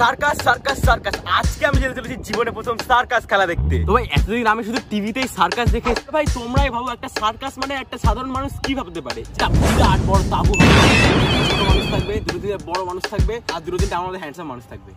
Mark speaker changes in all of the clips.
Speaker 1: Circus circus circus, আজকে আমি যেতে চলেছি জীবনে প্রথম সার্কাস খেলা দেখতে। তো ভাই এতদিন আমি শুধু টিভিতেই সার্কাস দেখে, ভাই তোমরাই ভাবো একটা সার্কাস মানে একটা সাধারণ মানুষ কি ভাবতে পারে? বিরাট বড় তাবু হবে, ছোট মানুষ থাকবে, দুটো তিনটে বড় মানুষ থাকবে, আর দুটো তিনটে আমাদের হ্যান্ডসাম মানুষ থাকবে।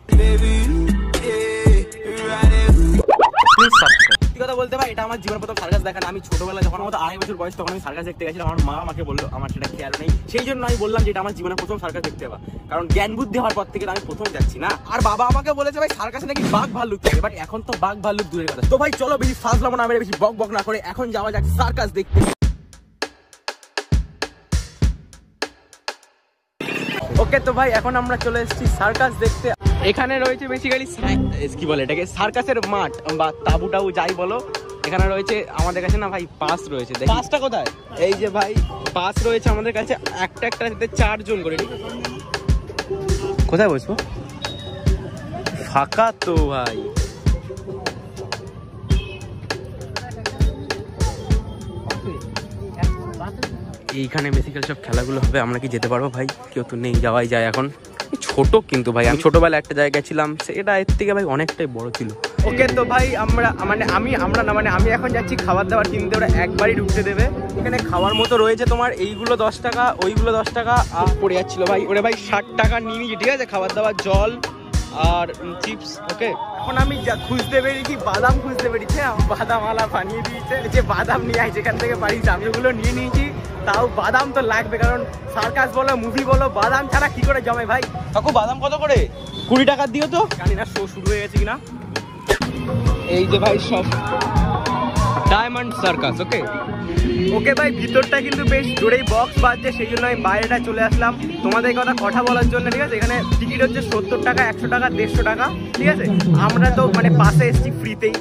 Speaker 1: কথা বলতে ভাই, এটা আমার জীবনের প্রথম সার্কাস দেখা না। আমি ছোটবেলায় যখন আমার 2.5 বছর বয়স, তখন আমি সার্কাস দেখতে গেছিলাম। আমার মা আমাকে বললো, আমার সেটা খেয়াল নেই, সেই জন্য আমি বললাম যে এটা আমার জীবনের প্রথম সার্কাস দেখতে যাওয়া, কারণ জ্ঞান বুদ্ধি হওয়ার পর থেকে আমি প্রথম যাচ্ছি না। আর বাবা আমাকে বলেছে ভাই সার্কাসে নাকি বাঘ ভাল্লুক থাকে, বাট এখন তো বাঘ ভাল্লুক দূরের কথা। তো ভাই চলো বেশি ফাজলামো না, বেশি বক বক না করে এখন যাওয়া যাক সার্কাস দেখতে। ওকে, তো ভাই এখন আমরা চলে এসেছি সার্কাস দেখতে। এখানে রয়েছে বেসিক্যালি কি বলে এটাকে, সার্কাসের মাঠ বা তাবু টাবু যাই বলো। এখানে রয়েছে আমাদের কাছে না ভাই পাস রয়েছে। পাসটা কোথায়? এই যে ভাই পাস রয়েছে আমাদের কাছে, একটা 4 জন করে। কোথায় বসবো? ফাঁকা তো ভাই। এইখানে বেসিক্যালি সব খেলাগুলো হবে। আমরা কি যেতে পারবো ভাই? কেউ তো নেই, যাওয়াই যায় এখন। ছোট কিন্তু ভাই, আমি ছোটবেলায় একটা জায়গায় ছিলাম, সেটা এর থেকে ভাই অনেকটাই বড় ছিল। ওকে, তো ভাই আমি এখন যাচ্ছি খাবার দাবার কিনতে। ওরা একবারই ঢুকতে দেবে। এখানে খাওয়ার মতো রয়েছে তোমার, এইগুলো 10 টাকা, ওইগুলো 10 টাকা। আর পড়ে যাচ্ছিল ভাই, ওরে ভাই 60 টাকা নিয়ে নিয়েছি, ঠিক আছে? খাবার দাবার, জল আর চিপস। ওকে, এখন আমি খুঁজতে পেরেছি, বাদাম খুঁজতে পেরেছি। বাদাম আলা বানিয়ে দিয়েছে, যে বাদাম নিয়ে আয় যেখান থেকে পারিস। আমি ওগুলো নিয়ে নিয়েছি, তাও বাদাম তো লাগবে, কারণ সার্কাস বলো মুভি বলো, বাদাম ছাড়া কি করে জমে ভাই। কাকু বাদাম কত করে? 20 টাকা দিও তো। জানি না শো শুরু হয়ে গেছে কিনা। এই যে ভাই সব ডায়মন্ড সার্কাস। ওকে ওকে ভাই, ভিতরটা কিন্তু বেশ জোরেই বক্স বাজছে, সেই জন্য আমি বাইরেটা চলে আসলাম তোমাদের কথা বলার জন্য, ঠিক আছে? এখানে টিকিট হচ্ছে 70 টাকা, 100 টাকা, 150 টাকা, ঠিক আছে? আমরা তো মানে পাশে এসছি ফ্রিতেই,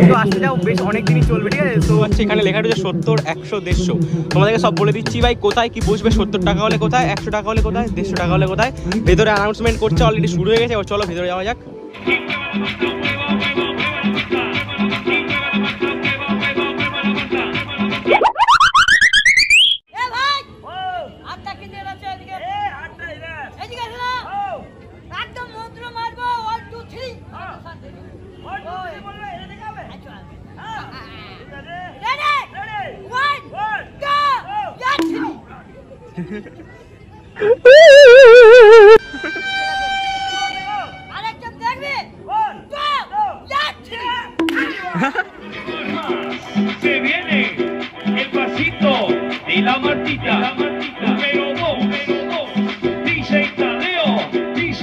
Speaker 1: তো আসতে যাও বেশ অনেকদিনই চলবে, ঠিক আছে? তো হচ্ছে এখানে লেখা রয়েছে 70, 100, 150। তোমাদেরকে সব বলে দিচ্ছি ভাই, কোথায় কি বসবে। 70 টাকা হলে কোথায়, 100 টাকা হলে কোথায়, 150 টাকা হলে কোথায়। ভেতরে অ্যানাউন্সমেন্ট করছে, অলরেডি শুরু হয়ে গেছে। চলো ভেতরে যাওয়া যাক।
Speaker 2: Se viene el pasito de la Martita, número 2, DJ Tadeo, DJ...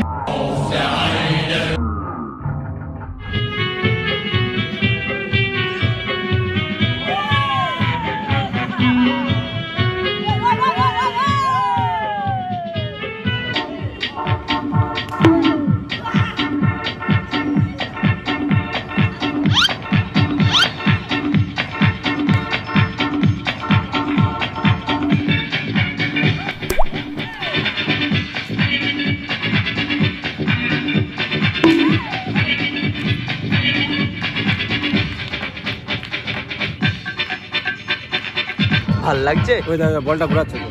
Speaker 1: ভাল লাগছে? ওই বলটা ঘোরাচ্ছে তো,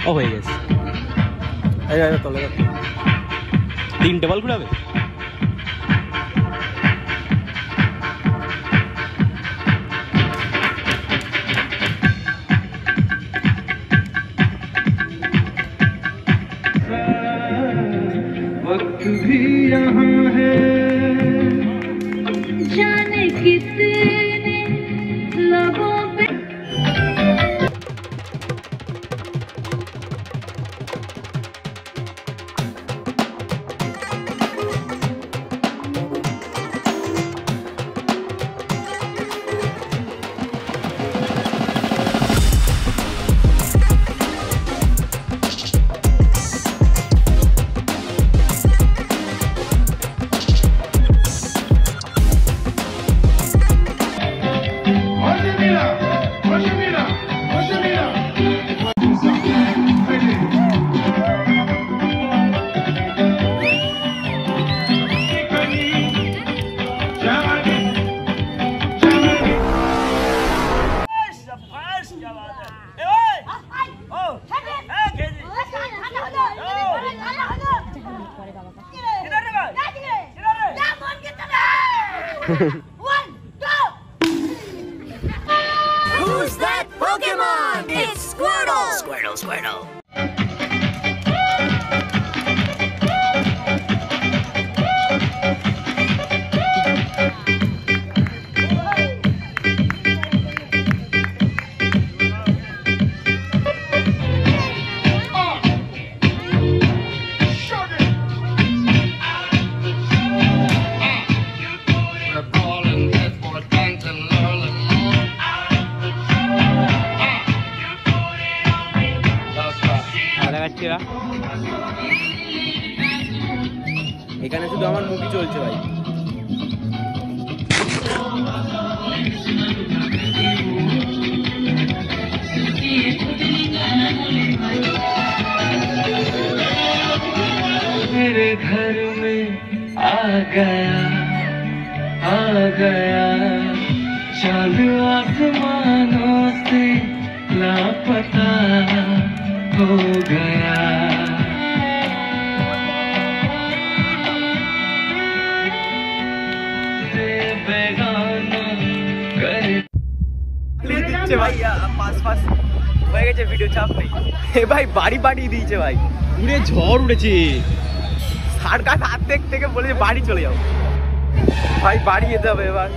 Speaker 1: ও হয়ে গেছে। এই তলে 3টে বল ঘুরাবে।
Speaker 2: वक्त भी यहाँ है,
Speaker 3: जाने कितने लोगों पे 1, go! Who's that Pokemon? It's Squirtle! Squirtle, Squirtle.
Speaker 1: এখানে শুধু আমার মুভি চলছে ভাই।
Speaker 2: मेरे घर में आ गया चालू आसमानों से लापता हो गया
Speaker 1: দিচ্ছে ভাই পাস পাস হয়ে গেছে, ভিডিও চাপ নেই। এ ভাই বাড়ি পাঠিয়ে দিয়েছে ভাই, উড়ে ঝড় উড়েছে। সার্কাস হাত থেকে বলেছে বাড়ি চলে যাও ভাই, বাড়ি যেতে হবে এবার।